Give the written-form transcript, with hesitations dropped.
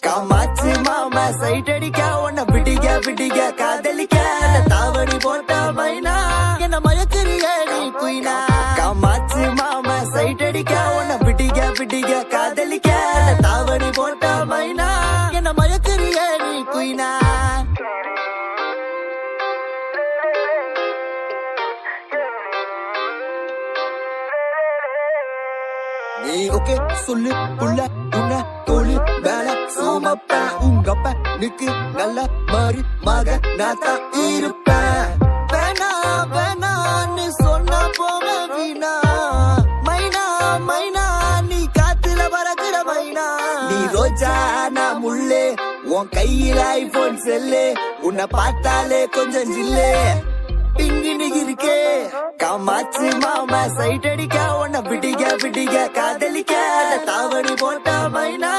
காமாச்சு மாமா சைட் அடிக்க உன்னை பிடிக்க காதலிக்க தாவணி போட்ட மைனா என்ன மயக்கிறிய நீ குயினா. காமாச்சு மாமா சைட் அடிக்க உன்னை பிடிக்க காதலிக்க தாவணி போட்ட மைனா என்ன மயக்கிறிய நீ குயினா. நீ ஓகே சொல்லு புள்ள உன்ன தோழி வேலை சோமப்ப உங்கப்ப நிக்கு நல்ல மாறி மக நாத்தா இருப்பேன். வேணா வேணான்னு சொன்ன போக வீணா மைனா மைனா நீ காத்துல பறக்குற மைனா. நீ ரோஜா நான் முள்ளே உன் கையில ஐபோன் செல்லு உன்னை பார்த்தாலே கொஞ்சம் ஜில்லே பிங்கினு இருக்கே. காமாச்சு மாமா சைட் அடிக்க உன்னை பிடிக்க காதலிக்க தாவணி போட்ட மைனா